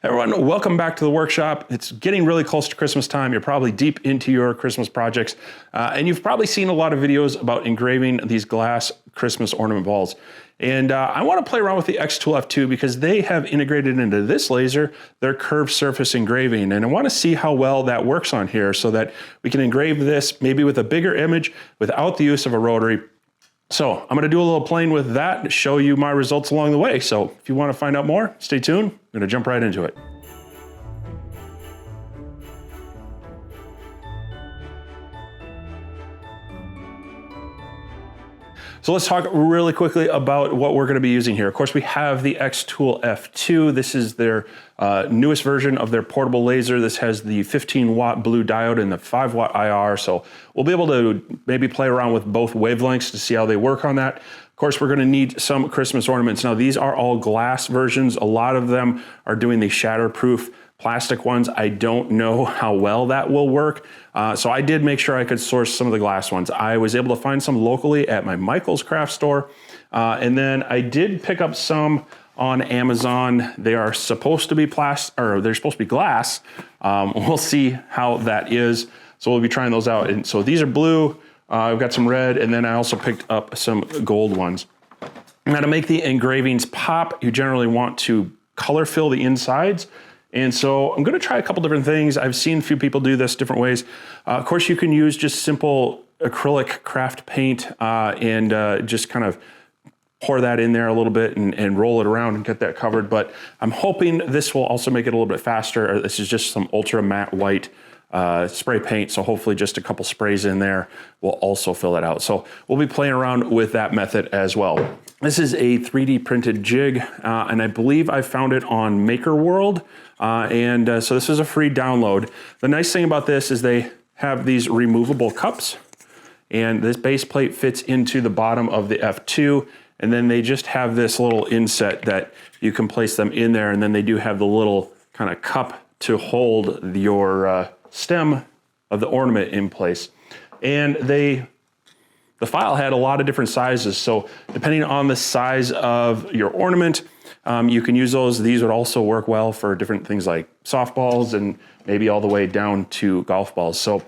Everyone, welcome back to the workshop. It's getting really close to Christmas time. You're probably deep into your Christmas projects, and you've probably seen a lot of videos about engraving these glass Christmas ornament balls. And I want to play around with the xTool F2 because they have integrated into this laser their curved surface engraving. And I want to see how well that works on here so that we can engrave this maybe with a bigger image without the use of a rotary. So I'm going to do a little playing with that and show you my results along the way. So if you want to find out more, stay tuned. I'm going to jump right into it. So let's talk really quickly about what we're going to be using here. Of course, we have the xTool F2. This is their newest version of their portable laser. This has the 15-watt blue diode and the 5-watt IR. So we'll be able to maybe play around with both wavelengths to see how they work on that. Of course, we're going to need some Christmas ornaments. Now, these are all glass versions. A lot of them are doing the shatterproof plastic ones. I don't know how well that will work. So I did make sure I could source some of the glass ones. I was able to find some locally at my Michael's craft store. And then I did pick up some on Amazon. They are supposed to be they're supposed to be glass. We'll see how that is. So we'll be trying those out. And so these are blue. I've got some red, and then I also picked up some gold ones. Now to make the engravings pop, you generally want to color fill the insides. And so I'm going to try a couple different things. I've seen a few people do this different ways. Of course, you can use just simple acrylic craft paint and just kind of pour that in there a little bit and roll it around and get that covered. But I'm hoping this will also make it a little bit faster. This is just some ultra matte white spray paint. So hopefully just a couple sprays in there will also fill that out. So we'll be playing around with that method as well. This is a 3D printed jig, and I believe I found it on Maker World. So this is a free download. The nice thing about this is they have these removable cups, and this base plate fits into the bottom of the F2, and then they just have this little inset that you can place them in there, and then they do have the little kind of cup to hold your stem of the ornament in place. And the file had a lot of different sizes, so depending on the size of your ornament, you can use those. These would also work well for different things like softballs and maybe all the way down to golf balls. So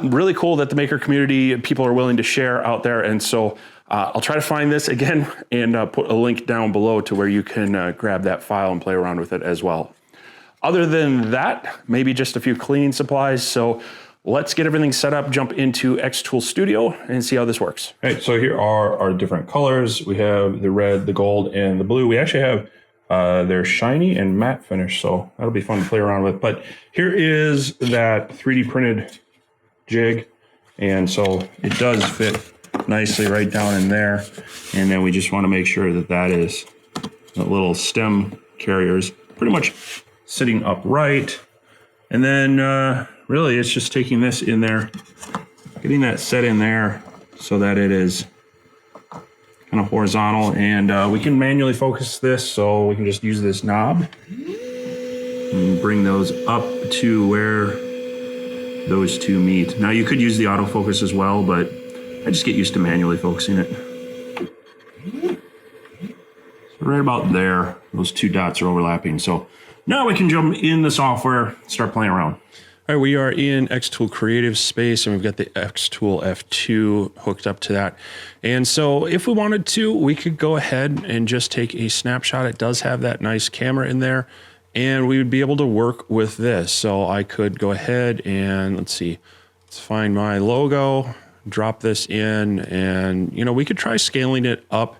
really cool that the maker community, people are willing to share out there. And so I'll try to find this again and put a link down below to where you can grab that file and play around with it as well. Other than that, maybe just a few cleaning supplies. So let's get everything set up, jump into xTool Studio and see how this works. All right, so here are our different colors. We have the red, the gold, and the blue. We actually have their shiny and matte finish, so that'll be fun to play around with. But here is that 3D printed jig, and so it does fit nicely right down in there. And then we just want to make sure that that is the little stem carriers pretty much sitting upright. And then really it's just taking this in there, getting that set in there so that it is kind of horizontal, and we can manually focus this, so we can just use this knob and bring those up to where those two meet. Now you could use the autofocus as well, but I just get used to manually focusing it. So right about there, those two dots are overlapping. So now we can jump in the software, start playing around. All right, we are in xTool Creative Space, and we've got the xTool F2 hooked up to that. And so if we wanted to, we could go ahead and just take a snapshot. It does have that nice camera in there, and we would be able to work with this. So I could go ahead and let's find my logo, drop this in, and we could try scaling it up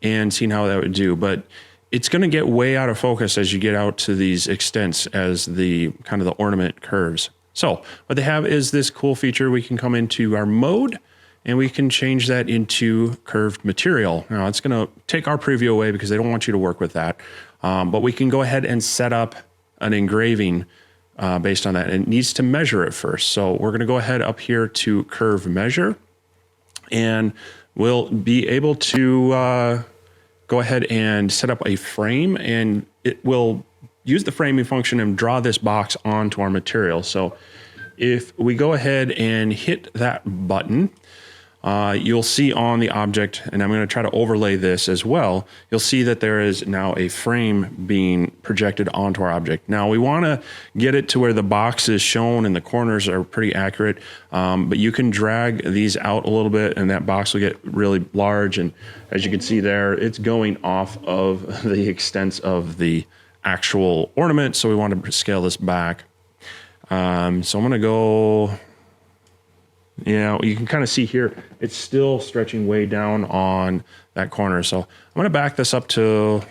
and seeing how that would do. But it's going to get way out of focus as you get out to these extents as the kind of the ornament curves. So what they have is this cool feature. We can come into our mode and we can change that into curved material. Now it's going to take our preview away because they don't want you to work with that. But we can go ahead and set up an engraving based on that. And it needs to measure it first. So we're going to go ahead up here to curve measure, and we'll be able to go ahead and set up a frame, and it will use the framing function and draw this box onto our material. So if we go ahead and hit that button, you'll see on the object, and I'm going to try to overlay this as well, you'll see that there is now a frame being projected onto our object. Now we want to get it to where the box is shown and the corners are pretty accurate, but you can drag these out a little bit and that box will get really large, and as you can see there, it's going off of the extents of the actual ornament, so we want to scale this back. So I'm going to go... you can kind of see here, it's still stretching way down on that corner. So I'm going to back this up to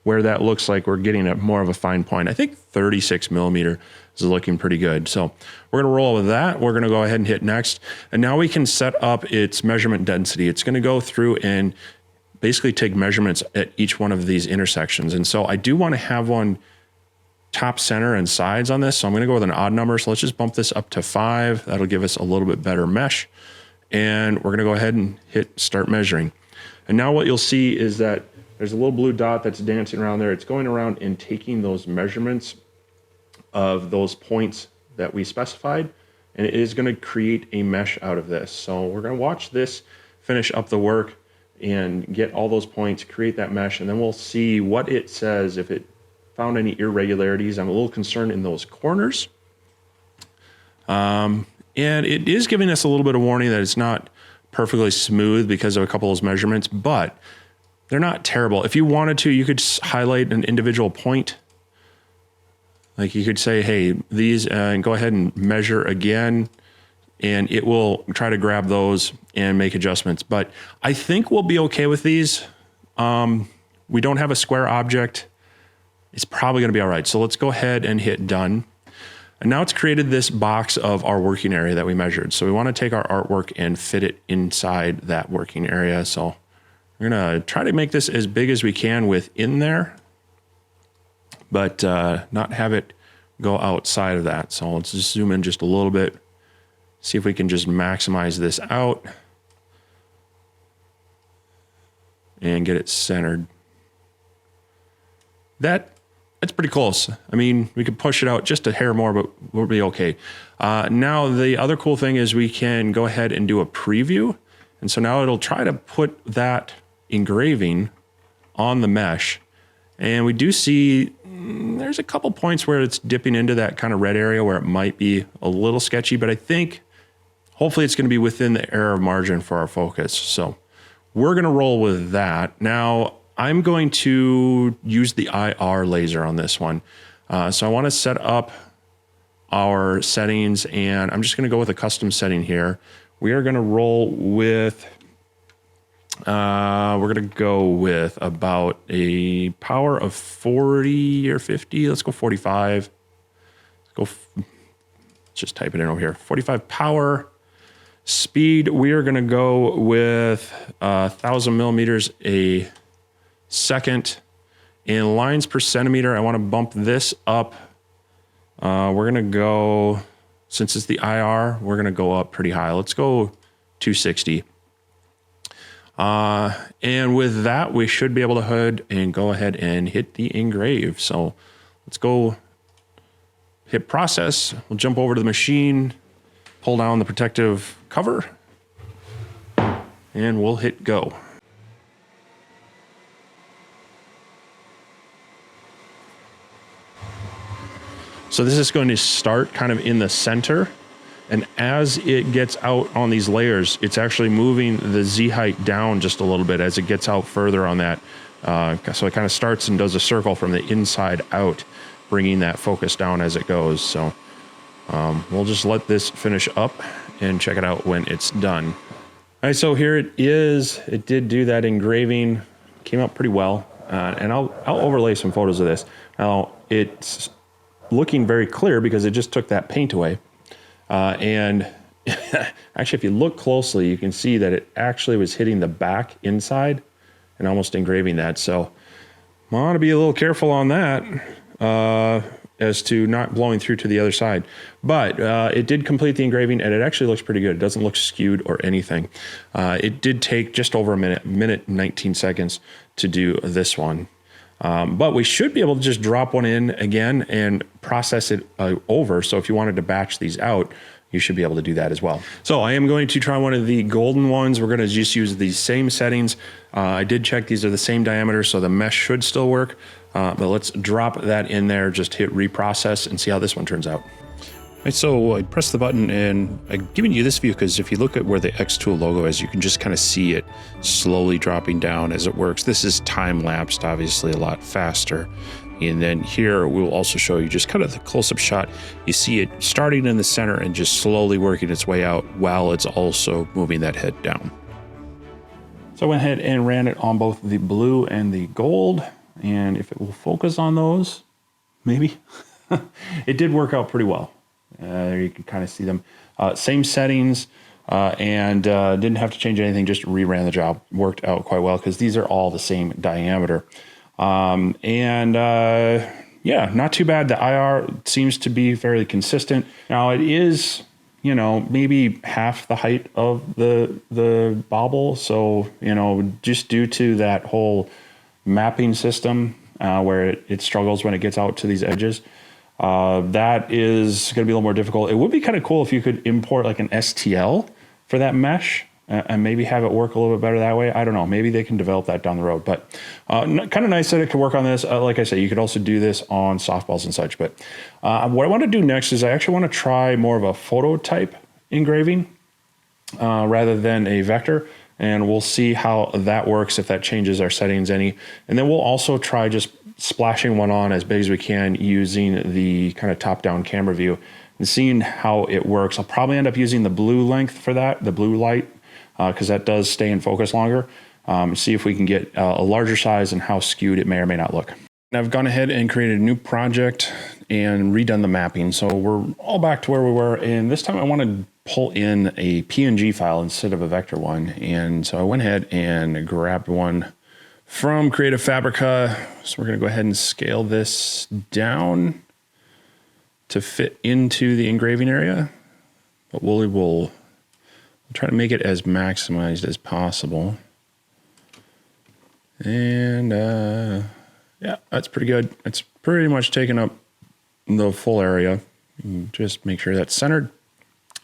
where that looks like we're getting at more of a fine point. I think 36 millimeter is looking pretty good. So we're going to roll with that. We're going to go ahead and hit next. And now we can set up its measurement density. It's going to go through and basically take measurements at each one of these intersections. And so I do want to have one top, center, and sides on this. So I'm going to go with an odd number. So let's just bump this up to 5. That'll give us a little bit better mesh. And we're going to go ahead and hit start measuring. And now what you'll see is that there's a little blue dot that's dancing around there. It's going around and taking those measurements of those points that we specified. And it is going to create a mesh out of this. So we're going to watch this finish up the work and get all those points, create that mesh, and then we'll see what it says if it found any irregularities. I'm a little concerned in those corners. And it is giving us a little bit of warning that it's not perfectly smooth because of a couple of those measurements, but they're not terrible. If you wanted to, you could highlight an individual point. Like you could say, hey, these, and go ahead and measure again, and it will try to grab those and make adjustments. But I think we'll be okay with these. We don't have a square object. It's probably going to be all right. So let's go ahead and hit done. And now it's created this box of our working area that we measured. So we want to take our artwork and fit it inside that working area. So we're going to try to make this as big as we can within there, but not have it go outside of that. So let's just zoom in just a little bit, see if we can just maximize this out and get it centered. That's pretty close. I mean, we could push it out just a hair more, but we'll be okay. Now, the other cool thing is we can go ahead and do a preview. And so now it'll try to put that engraving on the mesh. And we do see there's a couple points where it's dipping into that kind of red area where it might be a little sketchy, but I think hopefully it's going to be within the error margin for our focus. So we're going to roll with that. Now, I'm going to use the IR laser on this one. So I want to set up our settings, and I'm just going to go with a custom setting here. We are going to roll with, we're going to go with about a power of 40 or 50. Let's go 45. Let's just type it in over here. 45 power. Speed, we are going to go with 1,000 millimeters a second. In lines per centimeter, I want to bump this up. We're going to go, since it's the IR, we're going to go up pretty high. Let's go 260. And with that, we should be able to go ahead and hit the engrave. So let's go hit process. We'll jump over to the machine, pull down the protective cover, and we'll hit go. So this is going to start kind of in the center, and as it gets out on these layers, it's actually moving the Z height down just a little bit as it gets out further on that. So it kind of starts and does a circle from the inside out, bringing that focus down as it goes. So we'll just let this finish up and check it out when it's done. All right, so here it is. It did do that engraving, came out pretty well. And I'll overlay some photos of this. Now it's looking very clear because it just took that paint away. And actually, if you look closely, you can see that it actually was hitting the back inside and almost engraving that. So I want to be a little careful on that as to not blowing through to the other side. But it did complete the engraving, and it actually looks pretty good. It doesn't look skewed or anything. It did take just over a minute and 19 seconds to do this one. But we should be able to just drop one in again and process it over. So if you wanted to batch these out, you should be able to do that as well. So I am going to try one of the golden ones. We're going to just use these same settings. I did check these are the same diameter, so the mesh should still work. But let's drop that in there, just hit reprocess and see how this one turns out. All right, so I pressed the button and I'm giving you this view because if you look at where the xTool logo is, you can just kind of see it slowly dropping down as it works. This is time-lapsed, obviously a lot faster. And then here we'll also show you just kind of the close-up shot. You see it starting in the center and just slowly working its way out while it's also moving that head down. So I went ahead and ran it on both the blue and the gold. And if it will focus on those, maybe. It did work out pretty well. You can kind of see them. Same settings and didn't have to change anything, just reran the job. Worked out quite well because these are all the same diameter. Yeah, not too bad. The IR seems to be fairly consistent. Now it is, you know, maybe half the height of the bobble. So, you know, just due to that whole mapping system where it struggles when it gets out to these edges, that is going to be a little more difficult. It would be kind of cool if you could import like an STL for that mesh and maybe have it work a little bit better that way. I don't know. Maybe they can develop that down the road. But kind of nice that it could work on this. Like I said, you could also do this on softballs and such. But what I want to do next is I actually want to try more of a photo type engraving rather than a vector. And we'll see how that works, if that changes our settings any. And then we'll also try just splashing one on as big as we can using the kind of top-down camera view and seeing how it works. I'll probably end up using the blue length for that, the blue light, because that does stay in focus longer. See if we can get a larger size and how skewed it may or may not look. Now I've gone ahead and created a new project and redone the mapping. So we're all back to where we were. And this time I want to pull in a PNG file instead of a vector one. And so I went ahead and grabbed one from Creative Fabrica. So we're going to go ahead and scale this down to fit into the engraving area. But we'll try to make it as maximized as possible. And yeah, that's pretty good. It's pretty much taking up the full area. Just make sure that's centered.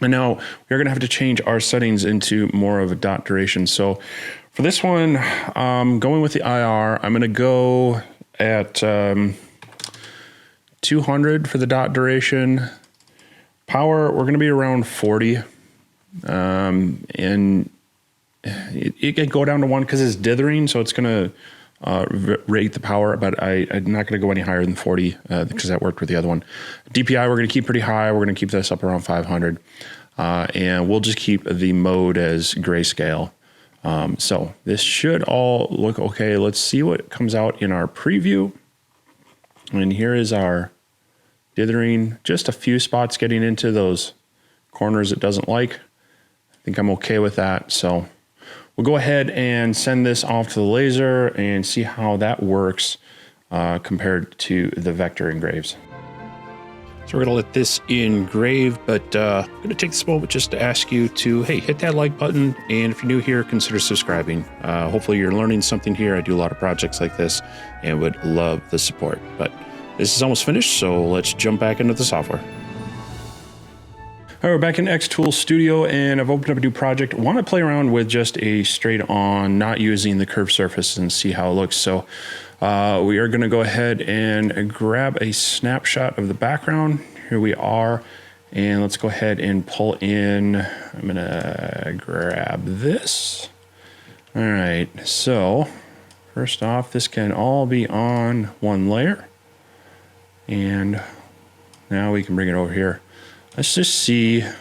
And now we're going to have to change our settings into more of a dot duration. So for this one, going with the IR, I'm going to go at 200 for the dot duration. Power, we're going to be around 40. And it can go down to 1 because it's dithering, so it's going to rate the power, but I'm not going to go any higher than 40 because that worked with the other one. DPI, we're going to keep pretty high. We're going to keep this up around 500. And we'll just keep the mode as grayscale. So this should all look okay. Let's see what comes out in our preview. And here is our dithering. Just a few spots getting into those corners it doesn't like. I think I'm okay with that. So we'll go ahead and send this off to the laser and see how that works compared to the vector engraves. So we're going to let this engrave, but I'm going to take this moment just to ask you to, hey, hit that like button. And if you're new here, consider subscribing. Hopefully you're learning something here. I do a lot of projects like this and would love the support. But this is almost finished, so let's jump back into the software. All right, we're back in xTool Studio, and I've opened up a new project. I want to play around with just a straight on, not using the curved surface, and see how it looks. So we are going to go ahead and grab a snapshot of the background. Here we are, and let's go ahead and pull in. I'm going to grab this. All right, so first off, this can all be on one layer, and now we can bring it over here. Let's just see. I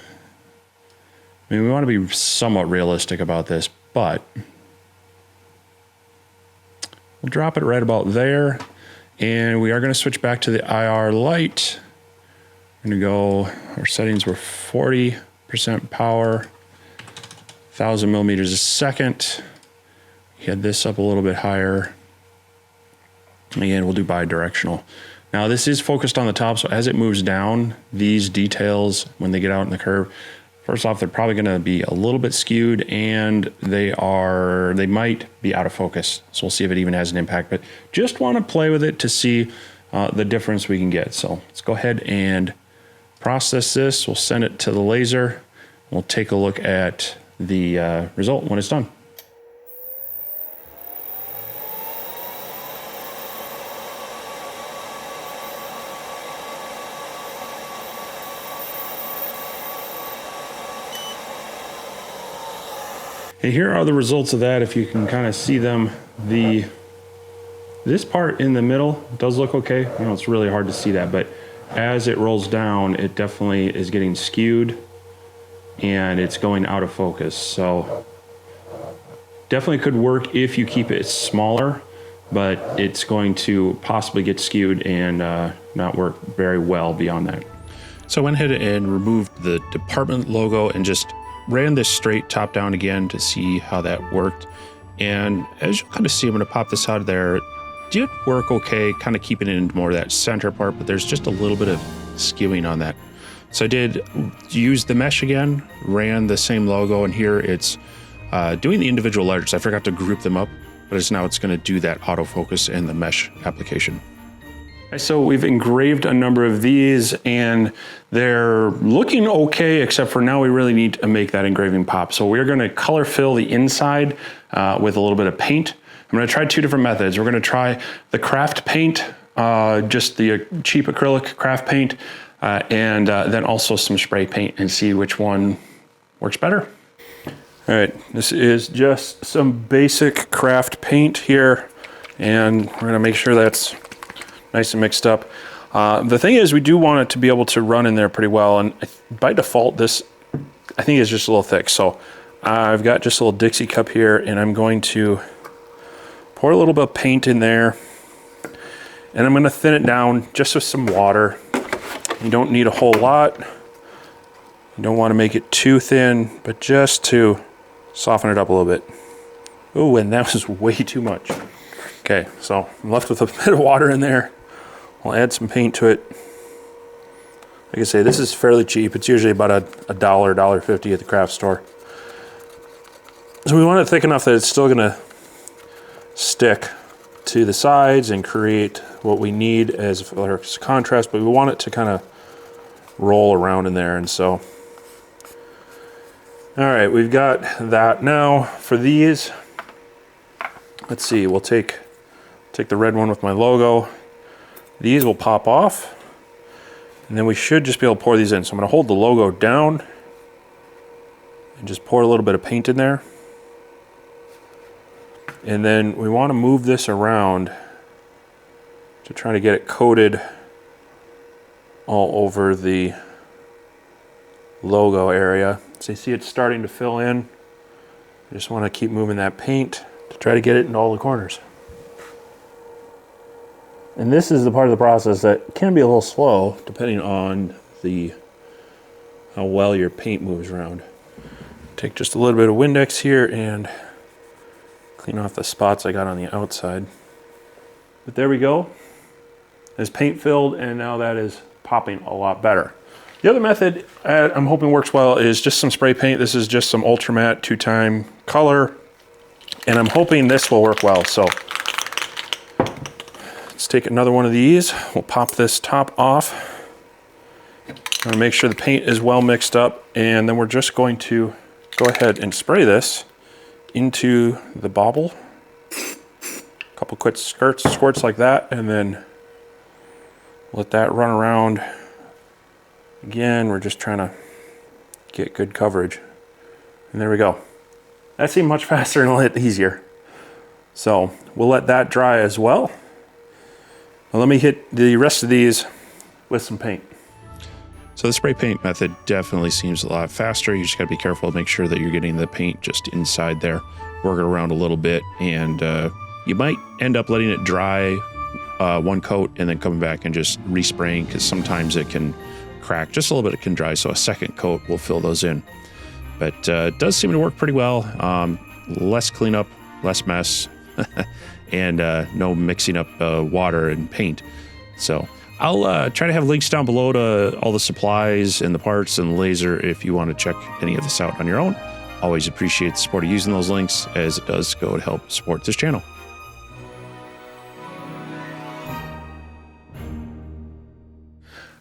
mean, we want to be somewhat realistic about this, but we'll drop it right about there. And we are going to switch back to the IR light. We're going to go, our settings were 40% power, 1000 millimeters a second. Get this up a little bit higher. And we'll do bi-directional. Now this is focused on the top, so as it moves down, these details, when they get out in the curve, first off, they're probably gonna be a little bit skewed, and they might be out of focus. So we'll see if it even has an impact, but just wanna play with it to see the difference we can get. So let's go ahead and process this, we'll send it to the laser. We'll take a look at the result when it's done. And here are the results of that. If you can kind of see them, this part in the middle does look okay. I know it's really hard to see that, but as it rolls down, it definitely is getting skewed and it's going out of focus. So definitely could work if you keep it smaller, but it's going to possibly get skewed and not work very well beyond that. So I went ahead and removed the department logo and just ran this straight top down again to see how that worked. And as you'll kind of see, I'm going to pop this out of there. It did work okay, kind of keeping it into more of that center part, but there's just a little bit of skewing on that. So I did use the mesh again, ran the same logo, and here it's doing the individual letters. I forgot to group them up, but now it's going to do that autofocus in the mesh application. So we've engraved a number of these and they're looking okay, except for now we really need to make that engraving pop. So we're going to color fill the inside with a little bit of paint. I'm going to try two different methods. We're going to try the craft paint, just the cheap acrylic craft paint, and then also some spray paint and see which one works better. All right, this is just some basic craft paint here, and we're going to make sure that's nice and mixed up. The thing is, we do want it to be able to run in there pretty well, and by default, this I think is just a little thick. So I've got just a little Dixie cup here, and I'm going to pour a little bit of paint in there, and I'm going to thin it down just with some water. You don't need a whole lot. You don't want to make it too thin, but just to soften it up a little bit. Oh, and that was way too much. Okay, so I'm left with a bit of water in there. I'll add some paint to it. Like I say, this is fairly cheap. It's usually about $1, $1.50 at the craft store. So we want it thick enough that it's still gonna stick to the sides and create what we need as far as contrast, but we want it to kind of roll around in there. And so, all right, we've got that. Now for these, let's see, we'll take the red one with my logo. These will pop off, and then we should just be able to pour these in. So I'm going to hold the logo down and just pour a little bit of paint in there. And then we want to move this around to try to get it coated all over the logo area. So you see it's starting to fill in. I just want to keep moving that paint to try to get it in all the corners. And this is the part of the process that can be a little slow depending on how well your paint moves around. Take just a little bit of Windex here and clean off the spots I got on the outside. But there we go. It's paint filled, and now that is popping a lot better. The other method I'm hoping works well is just some spray paint. This is just some ultra matte 2-time color, and I'm hoping this will work well. So let's take another one of these. We'll pop this top off. I'm gonna make sure the paint is well mixed up, and then we're just going to go ahead and spray this into the bauble. A couple quick squirts like that, and then let that run around. Again, we're just trying to get good coverage. And there we go. That seemed much faster and a little easier. So we'll let that dry as well. Now let me hit the rest of these with some paint. So the spray paint method definitely seems a lot faster. You just gotta be careful to make sure that you're getting the paint just inside there. Work it around a little bit, and you might end up letting it dry one coat and then coming back and just respraying, because sometimes it can crack just a little bit. It can dry, so a second coat will fill those in. But it does seem to work pretty well. Less cleanup, less mess, and no mixing up water and paint. So I'll try to have links down below to all the supplies and the parts and the laser if you want to check any of this out on your own. Always appreciate the support of using those links, as it does go to help support this channel.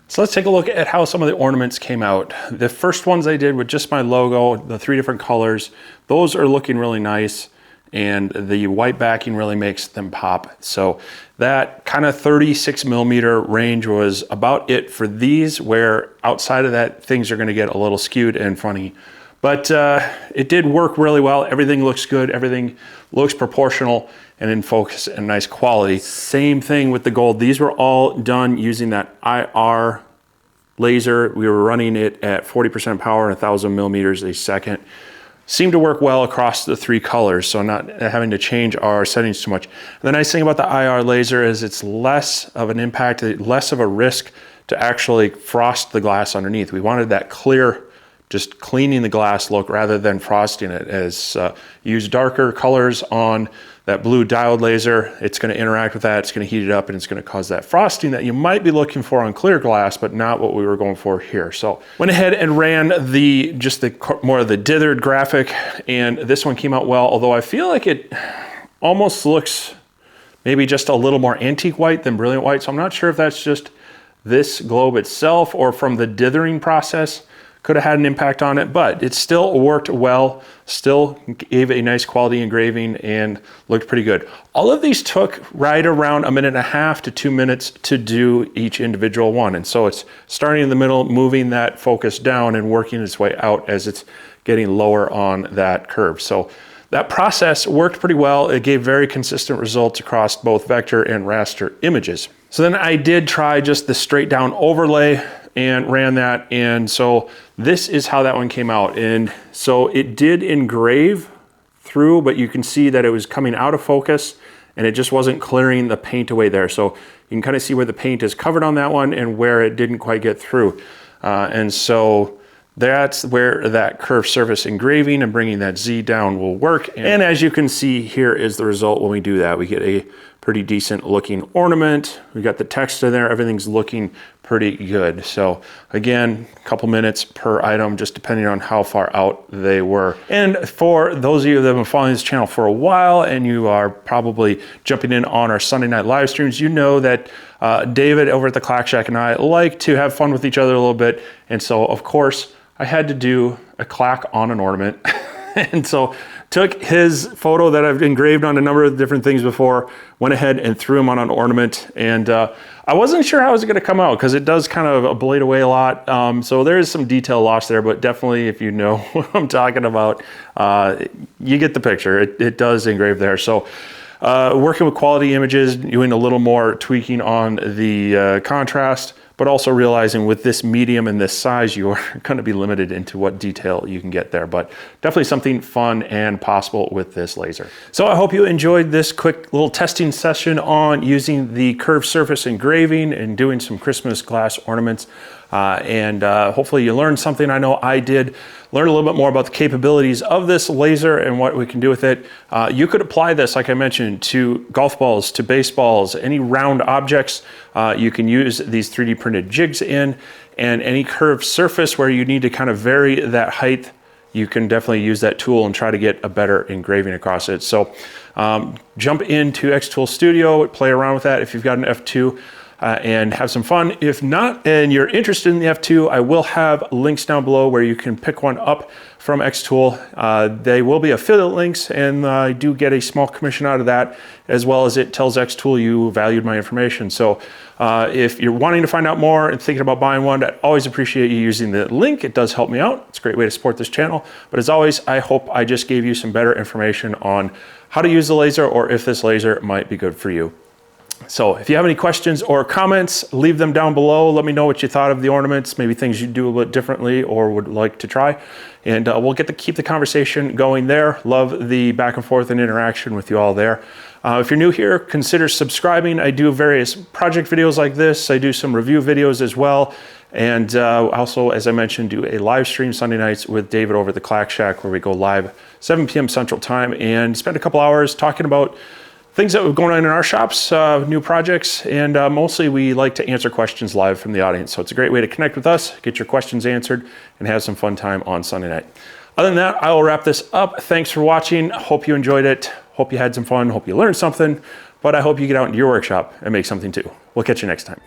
So let's take a look at how some of the ornaments came out. The first ones I did with just my logo, the 3 different colors, those are looking really nice, and the white backing really makes them pop. So that kind of 36 millimeter range was about it for these, where outside of that, things are gonna get a little skewed and funny. But it did work really well. Everything looks good, everything looks proportional and in focus and nice quality. Same thing with the gold. These were all done using that IR laser. We were running it at 40% power, 1,000 millimeters a second. Seemed to work well across the 3 colors, so not having to change our settings too much. And the nice thing about the IR laser is it's less of an impact, less of a risk to actually frost the glass underneath. We wanted that clear, just cleaning the glass look rather than frosting it. As use darker colors on that blue diode laser, it's going to interact with that, it's going to heat it up, and it's going to cause that frosting that you might be looking for on clear glass, but not what we were going for here. So went ahead and ran more of the dithered graphic, and this one came out well, although I feel like it almost looks maybe just a little more antique white than brilliant white. So I'm not sure if that's just this globe itself or from the dithering process. Could have had an impact on it, but it still worked well, still gave a nice quality engraving and looked pretty good. All of these took right around 1.5 to 2 minutes to do each individual one. And so it's starting in the middle, moving that focus down and working its way out as it's getting lower on that curve. So that process worked pretty well. It gave very consistent results across both vector and raster images. So then I did try just the straight down overlay and ran that, and so this is how that one came out. And so it did engrave through, but you can see that it was coming out of focus and it just wasn't clearing the paint away there. So you can kind of see where the paint is covered on that one and where it didn't quite get through. And so that's where that curved surface engraving and bringing that Z down will work. And as you can see, here is the result when we do that. We get a pretty decent looking ornament. We got the text in there, everything's looking pretty good. So again, a couple minutes per item, just depending on how far out they were. And for those of you that have been following this channel for a while, and you are probably jumping in on our Sunday night live streams, you know that David over at the Clack Shack and I like to have fun with each other a little bit. And so of course, I had to do a clack on an ornament. And so took his photo that I've engraved on a number of different things before, went ahead and threw him on an ornament. And I wasn't sure how it was going to come out because it does kind of ablate away a lot. So there is some detail lost there, but definitely if you know what I'm talking about, you get the picture. It does engrave there. So working with quality images, doing a little more tweaking on the contrast, but also realizing with this medium and this size, you are going to be limited into what detail you can get there, but definitely something fun and possible with this laser. So I hope you enjoyed this quick little testing session on using the curved surface engraving and doing some Christmas glass ornaments. Hopefully you learned something. I know I did. Learn a little bit more about the capabilities of this laser and what we can do with it. You could apply this, like I mentioned, to golf balls, to baseballs, any round objects. You can use these 3D printed jigs in, and any curved surface where you need to kind of vary that height, you can definitely use that tool and try to get a better engraving across it. So jump into xTool Studio, play around with that if you've got an F2. And have some fun. If not, and you're interested in the F2, I will have links down below where you can pick one up from xTool. They will be affiliate links, and I do get a small commission out of that, as well as it tells xTool you valued my information. So if you're wanting to find out more and thinking about buying one, I'd always appreciate you using the link. It does help me out. It's a great way to support this channel. But as always, I hope I just gave you some better information on how to use the laser, or if this laser might be good for you. So if you have any questions or comments, leave them down below. Let me know what you thought of the ornaments, maybe things you do a bit differently or would like to try. And we'll keep the conversation going there. Love the back and forth and interaction with you all there. If you're new here, consider subscribing. I do various project videos like this. I do some review videos as well. And also, as I mentioned, do a live stream Sunday nights with David over at the Clack Shack, where we go live 7 p.m. Central Time and spend a couple hours talking about things that are going on in our shops, new projects, and mostly we like to answer questions live from the audience. So it's a great way to connect with us, get your questions answered, and have some fun time on Sunday night. Other than that, I will wrap this up. Thanks for watching. Hope you enjoyed it. Hope you had some fun. Hope you learned something. But I hope you get out into your workshop and make something too. We'll catch you next time.